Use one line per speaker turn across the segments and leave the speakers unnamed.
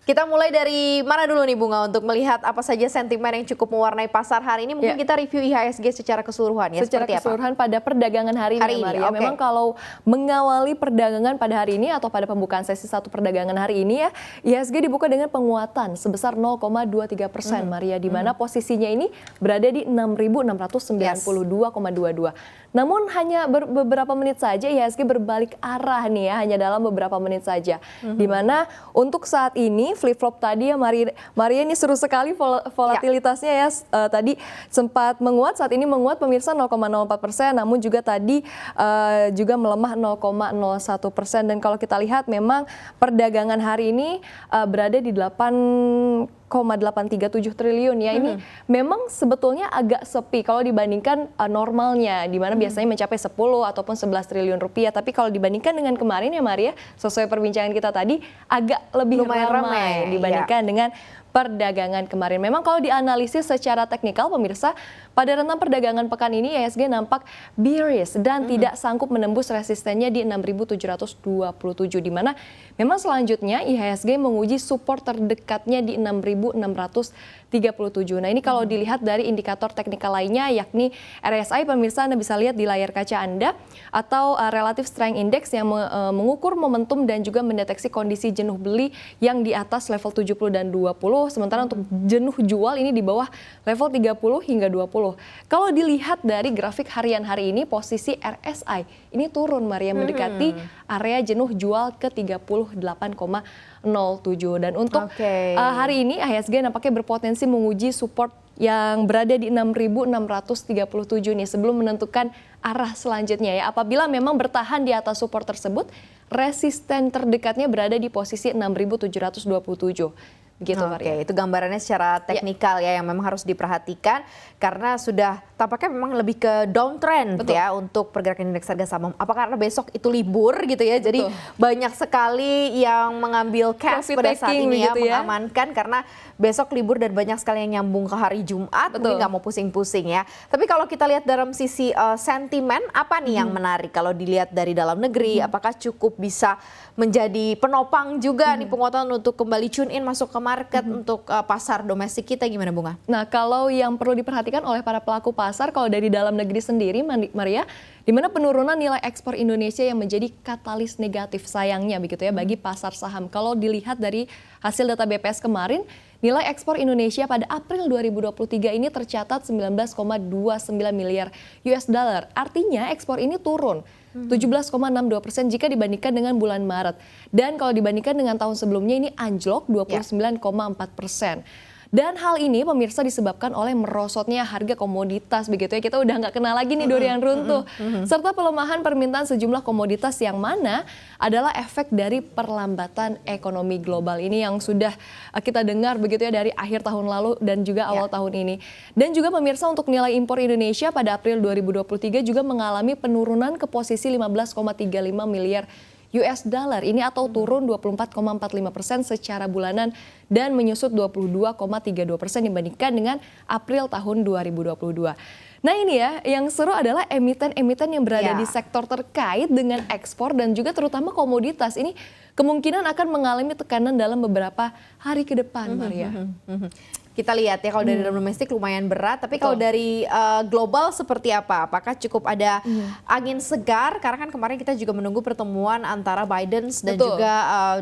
Kita mulai dari mana dulu nih Bunga untuk melihat apa saja sentimen yang cukup mewarnai pasar hari ini? Mungkin kita review IHSG secara keseluruhan ya.
Secara keseluruhan pada perdagangan hari ini, Maria.
Okay.
Memang kalau mengawali perdagangan pada hari ini atau pada pembukaan sesi 1 perdagangan hari ini ya, IHSG dibuka dengan penguatan sebesar 0,23%, Maria, di mana posisinya ini berada di 6.692,22. Namun hanya beberapa menit saja IHSG berbalik arah nih ya, hanya dalam beberapa menit saja. Di mana untuk saat ini flip-flop tadi ya Maria ini seru sekali volatilitasnya ya. Tadi sempat menguat, saat ini menguat pemirsa 0,04%, namun juga tadi juga melemah 0,01%. Dan kalau kita lihat memang perdagangan hari ini berada di 8,837 triliun ya. Ini memang sebetulnya agak sepi kalau dibandingkan normalnya, di mana biasanya mencapai 10 ataupun 11 triliun rupiah. Tapi kalau dibandingkan dengan kemarin ya Maria, sesuai perbincangan kita tadi, agak lebih ramai dibandingkan dengan perdagangan kemarin. Memang kalau dianalisis secara teknikal pemirsa, pada rentang perdagangan pekan ini IHSG nampak bearish dan tidak sanggup menembus resistennya di 6.727, di mana memang selanjutnya IHSG menguji support terdekatnya di 6.637. Nah, ini kalau dilihat dari indikator teknikal lainnya yakni RSI, pemirsa Anda bisa lihat di layar kaca Anda, atau Relative Strength Index yang mengukur momentum dan juga mendeteksi kondisi jenuh beli yang di atas level 70 dan 20. Sementara untuk jenuh jual ini di bawah level 30 hingga 20. Kalau dilihat dari grafik harian hari ini, posisi RSI ini turun, Maria, mendekati area jenuh jual ke 38,07. Dan untuk hari ini IHSG nampaknya berpotensi menguji support yang berada di 6.637 nih sebelum menentukan arah selanjutnya ya. Apabila memang bertahan di atas support tersebut, resisten terdekatnya berada di posisi 6.727. Begitu, Maria.
Itu gambarannya secara teknikal ya yang memang harus diperhatikan karena sudah tampaknya memang lebih ke downtrend ya untuk pergerakan indeks harga saham. Apakah karena besok itu libur gitu ya, jadi banyak sekali yang mengambil cash pada saat ini ya, mengamankan karena besok libur dan banyak sekali yang nyambung ke hari Jumat, mungkin nggak mau pusing-pusing ya. Tapi kalau kita lihat dalam sisi sentimen, apa nih yang menarik kalau dilihat dari dalam negeri? Apakah cukup bisa menjadi penopang juga nih penguatan untuk kembali tune in masuk ke market untuk pasar domestik kita, gimana Bunga?
Nah, kalau yang perlu diperhatikan oleh para pelaku pasar, kalau dari dalam negeri sendiri, Maria, di mana penurunan nilai ekspor Indonesia yang menjadi katalis negatif sayangnya begitu ya bagi pasar saham. Kalau dilihat dari hasil data BPS kemarin, nilai ekspor Indonesia pada April 2023 ini tercatat 19,29 miliar US dollar. Artinya ekspor ini turun 17,62% jika dibandingkan dengan bulan Maret. Dan kalau dibandingkan dengan tahun sebelumnya ini anjlok 29,4%. Dan hal ini pemirsa disebabkan oleh merosotnya harga komoditas begitu ya. Kita udah nggak kenal lagi nih durian runtuh. Serta pelemahan permintaan sejumlah komoditas yang mana adalah efek dari perlambatan ekonomi global ini yang sudah kita dengar begitu ya dari akhir tahun lalu dan juga awal tahun ini. Dan juga pemirsa untuk nilai impor Indonesia pada April 2023 juga mengalami penurunan ke posisi 15,35 miliar US dollar ini atau turun 24,45% secara bulanan dan menyusut 22,32% dibandingkan dengan April tahun 2022. Nah ini ya, yang seru adalah emiten-emiten yang berada di sektor terkait dengan ekspor dan juga terutama komoditas ini kemungkinan akan mengalami tekanan dalam beberapa hari ke depan, Maria.
Kita lihat ya kalau dari dalam domestik lumayan berat, tapi kalau dari global seperti apa? Apakah cukup ada angin segar? Karena kan kemarin kita juga menunggu pertemuan antara Biden dan juga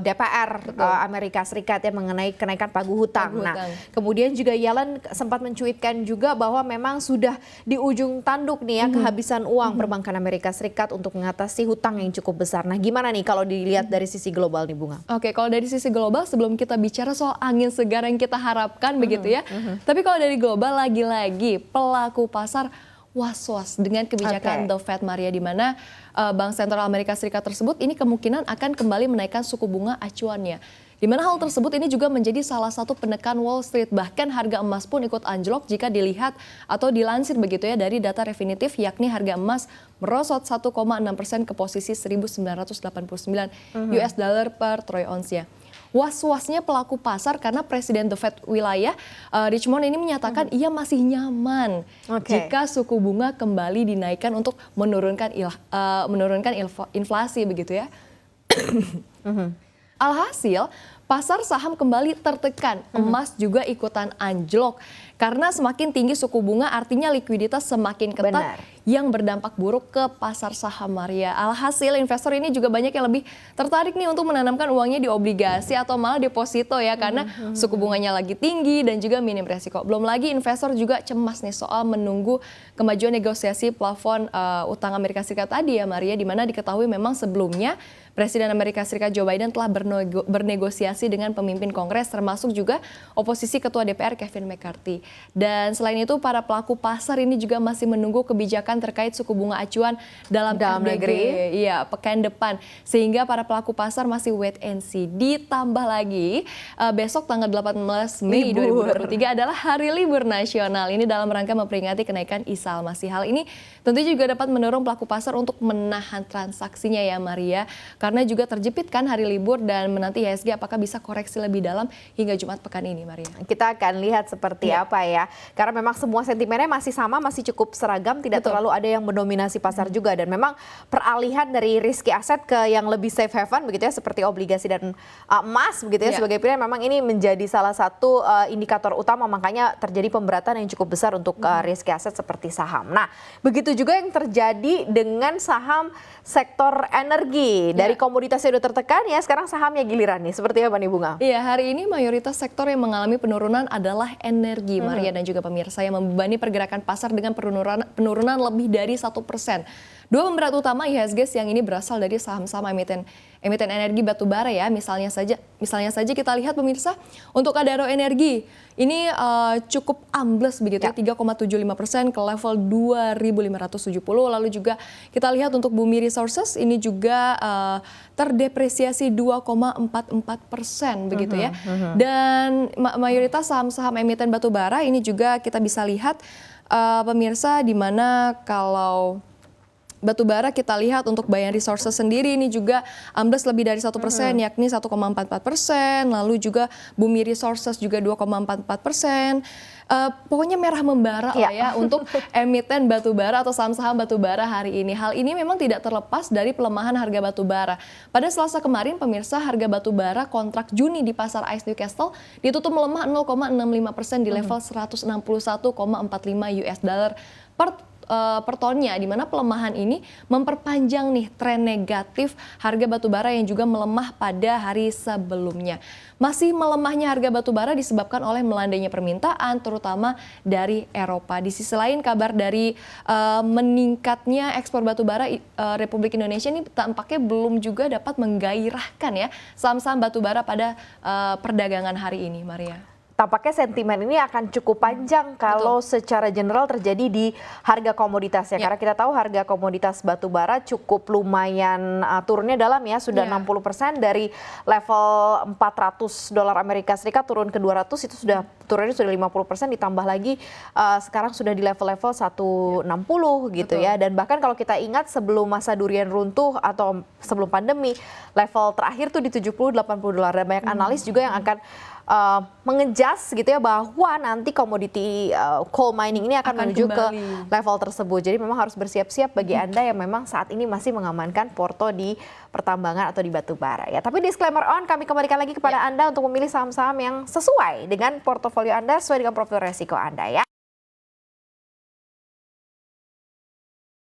DPR Amerika Serikat ya mengenai kenaikan pagu hutang. Nah, kemudian juga Yellen sempat mencuitkan juga bahwa memang sudah di ujung tanduk nih ya kehabisan uang perbankan Amerika Serikat untuk mengatasi hutang yang cukup besar. Nah, gimana nih kalau dilihat dari sisi global nih Bunga?
Oke, kalau dari sisi global sebelum kita bicara soal angin segar yang kita harapkan begitu ya. Tapi kalau dari global lagi-lagi pelaku pasar was-was dengan kebijakan The Fed, Maria, di mana Bank Sentral Amerika Serikat tersebut ini kemungkinan akan kembali menaikkan suku bunga acuannya. Di mana hal tersebut ini juga menjadi salah satu penekan Wall Street. Bahkan harga emas pun ikut anjlok jika dilihat atau dilansir begitu ya dari data definitif, yakni harga emas merosot 1,6% ke posisi 1.989 US dollar per troy ounce-nya. Was-wasnya pelaku pasar karena Presiden The Fed wilayah Richmond ini menyatakan ia masih nyaman jika suku bunga kembali dinaikkan untuk menurunkan inflasi begitu ya. Alhasil pasar saham kembali tertekan, emas juga ikutan anjlok. Karena semakin tinggi suku bunga artinya likuiditas semakin ketat.
Benar.
Yang berdampak buruk ke pasar saham, Maria. Alhasil investor ini juga banyak yang lebih tertarik nih untuk menanamkan uangnya di obligasi atau malah deposito ya, karena suku bunganya lagi tinggi dan juga minim resiko. Belum lagi investor juga cemas nih soal menunggu kemajuan negosiasi plafon utang Amerika Serikat tadi ya, Maria, di mana diketahui memang sebelumnya Presiden Amerika Serikat Joe Biden telah bernegosiasi dengan pemimpin Kongres termasuk juga oposisi Ketua DPR Kevin McCarthy. Dan selain itu para pelaku pasar ini juga masih menunggu kebijakan terkait suku bunga acuan dalam
negeri.
Iya, pekan depan. Sehingga para pelaku pasar masih wait and see. Ditambah lagi besok tanggal 18 Mei 2023 adalah hari libur nasional. Ini dalam rangka memperingati kenaikan Isa Al-Masih. Hal ini tentunya juga dapat mendorong pelaku pasar untuk menahan transaksinya ya, Maria. Karena juga terjepit kan hari libur dan menanti IHSG apakah bisa koreksi lebih dalam hingga Jumat pekan ini, Maria.
Kita akan lihat seperti apa ya. Karena memang semua sentimennya masih sama, masih cukup seragam, tidak terlalu ada yang mendominasi pasar juga. Dan memang peralihan dari risky aset ke yang lebih safe haven begitu ya, seperti obligasi dan emas begitu ya sebagai pilihan. Memang ini menjadi salah satu indikator utama, makanya terjadi pemberatan yang cukup besar untuk risky aset seperti saham. Nah, begitu juga yang terjadi dengan saham sektor energi. Dari komoditasnya udah tertekan ya, sekarang sahamnya giliran nih. Seperti apa nih Bunga?
Iya, hari ini mayoritas sektor yang mengalami penurunan adalah energi, Maria dan juga pemirsa, yang membebani pergerakan pasar dengan penurunan lebih dari 1%. Dua pemberat utama IHSG siang ini berasal dari saham-saham emiten energi batu bara ya. Misalnya saja kita lihat pemirsa, untuk Adaro Energi ini cukup ambles begitu ya, 3,75% ke level 2.570. Lalu juga kita lihat untuk Bumi Resources ini juga terdepresiasi 2,44% begitu ya. Dan mayoritas saham-saham emiten batu bara ini juga kita bisa lihat pemirsa, di mana kalau batu bara kita lihat untuk Bayan Resources sendiri ini juga ambles lebih dari 1%, yakni 1,44%. Lalu juga Bumi Resources juga 2,44%. Pokoknya merah membara lah ya untuk emiten batu bara atau saham-saham batu bara hari ini. Hal ini memang tidak terlepas dari pelemahan harga batu bara. Pada Selasa kemarin pemirsa, harga batu bara kontrak Juni di pasar ICE Newcastle ditutup melemah 0,65% di level 161,45 US dollar per tonnya, di mana pelemahan ini memperpanjang nih tren negatif harga batubara yang juga melemah pada hari sebelumnya. Masih melemahnya harga batubara disebabkan oleh melandainya permintaan terutama dari Eropa. Di sisi lain, kabar dari meningkatnya ekspor batubara Republik Indonesia ini tampaknya belum juga dapat menggairahkan ya saham-saham batubara pada perdagangan hari ini, Maria.
Tampaknya sentimen ini akan cukup panjang kalau secara general terjadi di harga komoditasnya. Karena kita tahu harga komoditas batu bara cukup lumayan turunnya dalam ya, sudah 60% dari level $400 Amerika Serikat turun ke 200, itu sudah turunnya sudah 50%, ditambah lagi sekarang sudah di level-level 160 gitu ya. Dan bahkan kalau kita ingat sebelum masa durian runtuh atau sebelum pandemi, level terakhir tuh di $70-80. Dan banyak analis juga yang akan mengejas gitu ya bahwa nanti komoditi coal mining ini akan menuju ke level tersebut. Jadi memang harus bersiap-siap bagi Anda yang memang saat ini masih mengamankan porto di pertambangan atau di batu bara ya. Tapi disclaimer on, kami kembalikan lagi kepada Anda untuk memilih saham-saham yang sesuai dengan portofolio Anda, sesuai dengan profil resiko Anda ya.